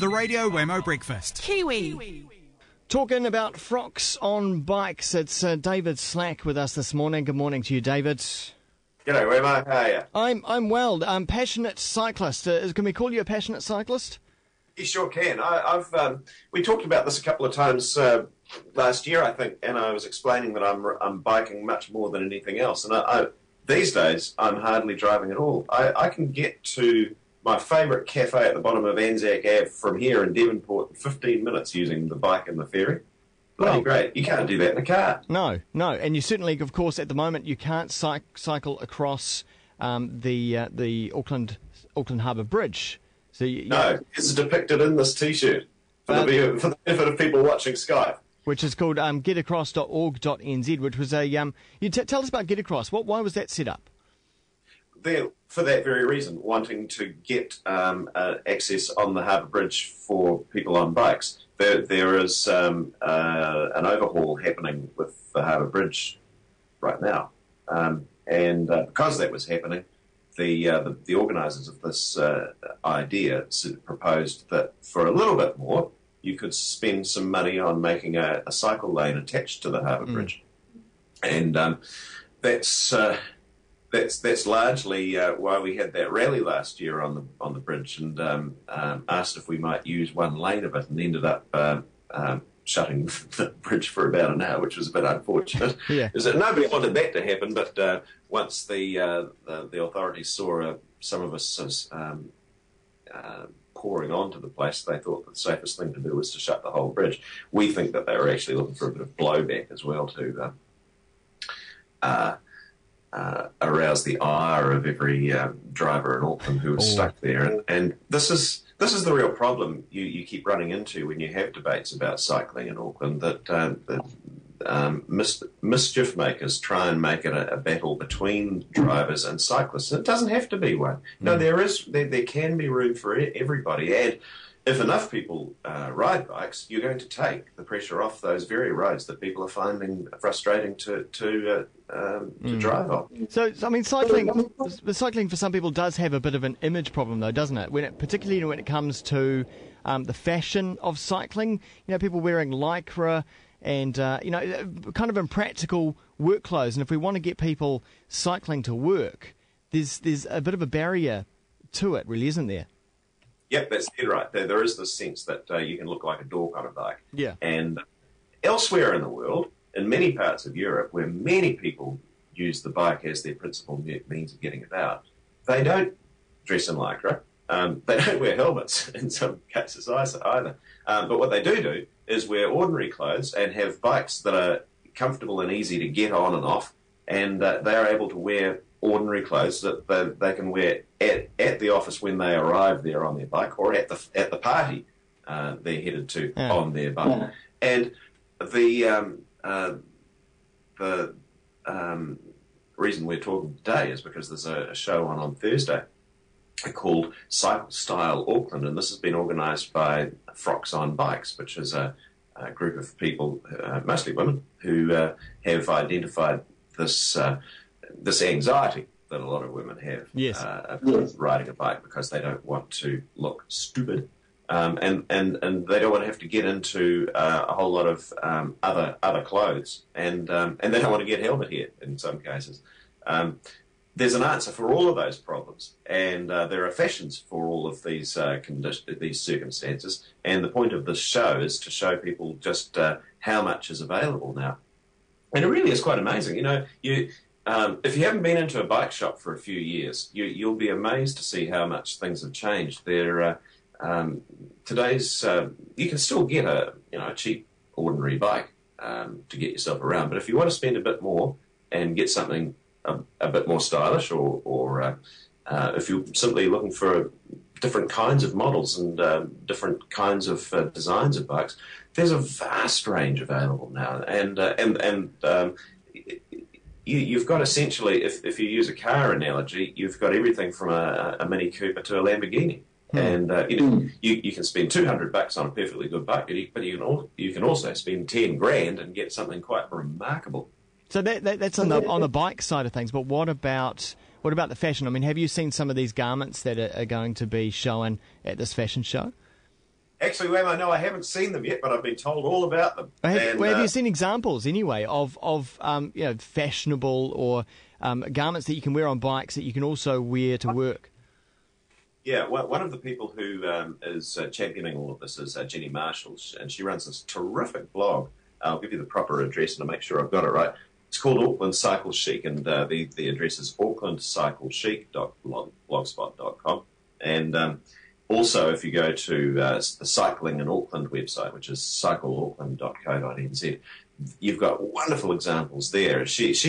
The Radio Wammo Breakfast. Kiwi. Talking about Frocks on bikes, it's David Slack with us this morning. Good morning to you, David. G'day, Wammo. How are you? I'm well. Passionate cyclist. Can we call you a passionate cyclist? You sure can. We talked about this a couple of times last year, I think, and I was explaining that I'm biking much more than anything else. And these days, I'm hardly driving at all. I can get to my favourite cafe at the bottom of Anzac Ave from here in Devonport in 15 minutes using the bike and the ferry. Bloody great. You can't do that in a car. No. And you certainly, of course, at the moment, you can't cycle across the Auckland Harbour Bridge. So no, it's depicted in this T-shirt for the benefit of people watching Skype. Which is called getacross.org.nz, which was a... tell us about Get Across. Why was that set up? For that very reason, wanting to get access on the Harbour Bridge for people on bikes. There is an overhaul happening with the Harbour Bridge right now, and because that was happening, the organisers of this idea proposed that for a little bit more, you could spend some money on making a cycle lane attached to the Harbour Bridge, and That's largely why we had that rally last year on the bridge, and asked if we might use one lane of it, and ended up shutting the bridge for about an hour, which was a bit unfortunate. Yeah. Is that nobody wanted that to happen, but once the authorities saw some of us pouring onto the place, they thought that the safest thing to do was to shut the whole bridge. We think that they were actually looking for a bit of blowback as well to arouse the ire of every driver in Auckland who was stuck there. And this is the real problem you keep running into when you have debates about cycling in Auckland, that mischief makers try and make it a battle between drivers and cyclists. And it doesn't have to be one. No, there can be room for everybody. And if enough people ride bikes, you're going to take the pressure off those very roads that people are finding frustrating to drive on. So, I mean, cycling for some people does have a bit of an image problem, though, doesn't it? Particularly when it comes to the fashion of cycling. You know, people wearing lycra and kind of impractical work clothes. And if we want to get people cycling to work, there's a bit of a barrier to it, really, isn't there? Yep, that's dead right. There is this sense that you can look like a dork on a bike. Yeah. And elsewhere in the world, in many parts of Europe, where many people use the bike as their principal means of getting about, they don't dress in lycra. They don't wear helmets in some cases either. But what they do is wear ordinary clothes and have bikes that are comfortable and easy to get on and off, and they are able to wear ordinary clothes that they can wear at the office when they arrive there on their bike, or at the party they're headed to on their bike. Yeah. And the reason we're talking today is because there's a show on Thursday called Cycle Style Auckland, and this has been organised by Frocks on Bikes, which is a group of people, mostly women, who have identified this anxiety that a lot of women have about riding a bike, because they don't want to look stupid, and they don't want to have to get into a whole lot of other clothes, and they don't want to get helmet hair in some cases. There's an answer for all of those problems, and there are fashions for all of these these circumstances. And the point of this show is to show people just how much is available now, and it really is quite amazing. You know, if you haven't been into a bike shop for a few years, you'll be amazed to see how much things have changed. Today's you can still get a cheap ordinary bike to get yourself around, but if you want to spend a bit more and get something a bit more stylish, or if you're simply looking for different kinds of models and different kinds of designs of bikes, there's a vast range available now, and you've got essentially, if you use a car analogy, you've got everything from a Mini Cooper to a Lamborghini. And you can spend $200 on a perfectly good bike, but you can also spend $10,000 and get something quite remarkable. So that's on the bike side of things. But what about the fashion? I mean, have you seen some of these garments that are going to be shown at this fashion show? Actually, Wammo, no, I haven't seen them yet, but I've been told all about them. Have you seen examples anyway of fashionable or garments that you can wear on bikes that you can also wear to work? Yeah, well, one of the people who is championing all of this is Jenny Marshall, and she runs this terrific blog. I'll give you the proper address and I'll make sure I've got it right. It's called Auckland Cycle Chic, and the address is aucklandcyclechic.blogspot.com. And also, if you go to the Cycling in Auckland website, which is cycleauckland.co.nz, you've got wonderful examples there. She's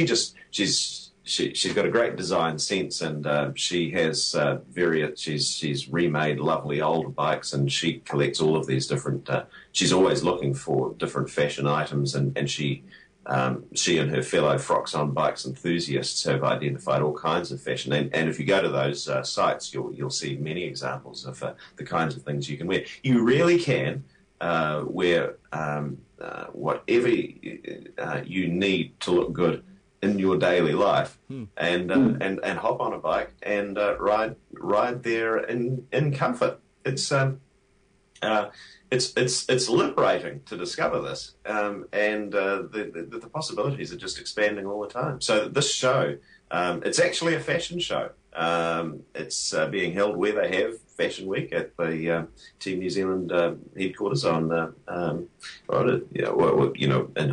got a great design sense, and she has she's remade lovely old bikes, and she collects all of these different. She's always looking for different fashion items, and she and her fellow Frocks on Bikes enthusiasts have identified all kinds of fashion. And if you go to those sites, you'll see many examples of the kinds of things you can wear. You really can wear whatever you need to look good in your daily life, and hop on a bike and ride there in comfort. It's liberating to discover this, and the possibilities are just expanding all the time. So this show, it's actually a fashion show. It's being held where they have Fashion Week at the Team New Zealand headquarters on in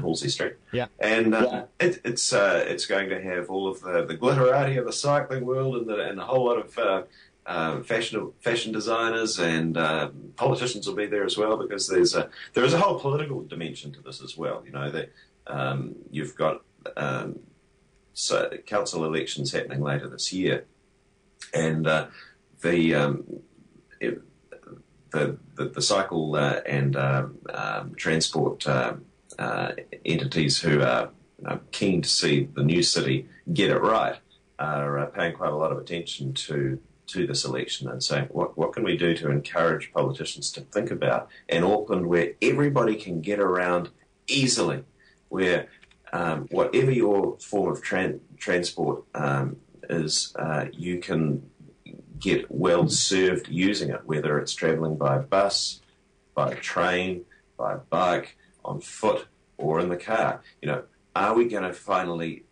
Halsey Street. Yeah, and it's going to have all of the glitterati of the cycling world and a whole lot of fashion designers, and politicians will be there as well, because there is a whole political dimension to this as well. You know, that you've got council elections happening later this year, and the cycle and transport entities who are keen to see the new city get it right are paying quite a lot of attention to this election and saying, what can we do to encourage politicians to think about an Auckland where everybody can get around easily, where whatever your form of transport is, you can get well served using it, whether it's travelling by bus, by train, by bike, on foot, or in the car. You know, are we going to finally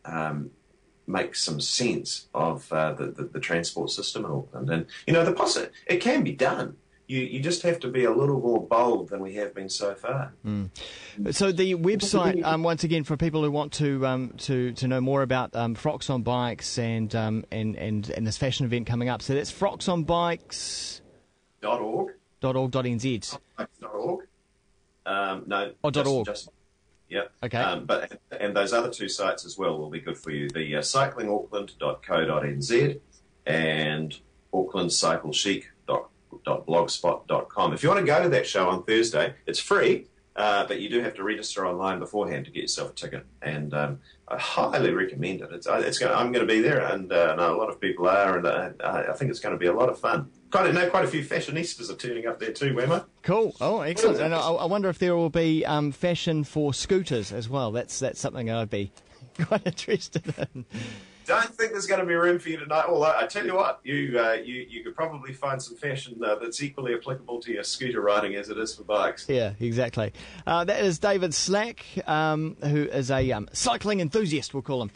make some sense of the transport system in Auckland? And you know, it can be done. You just have to be a little more bold than we have been so far. So the website, once again, for people who want to know more about Frocks on Bikes and this fashion event coming up. So that's frocksonbikes.org.nz. .org. No. Oh, .org. Yeah. Okay. And those other two sites as well will be good for you. The cyclingauckland.co.nz and aucklandcyclechic.blogspot.com. If you want to go to that show on Thursday, it's free, but you do have to register online beforehand to get yourself a ticket. And I highly recommend it. I'm going to be there, and a lot of people are, and I think it's going to be a lot of fun. Quite a few fashionistas are turning up there too, Wammo. Cool. Oh, excellent. And I wonder if there will be fashion for scooters as well. That's something I'd be quite interested in. Don't think there's going to be room for you tonight. Although I tell you what, you could probably find some fashion that's equally applicable to your scooter riding as it is for bikes. Yeah, exactly. That is David Slack, who is a cycling enthusiast, we'll call him.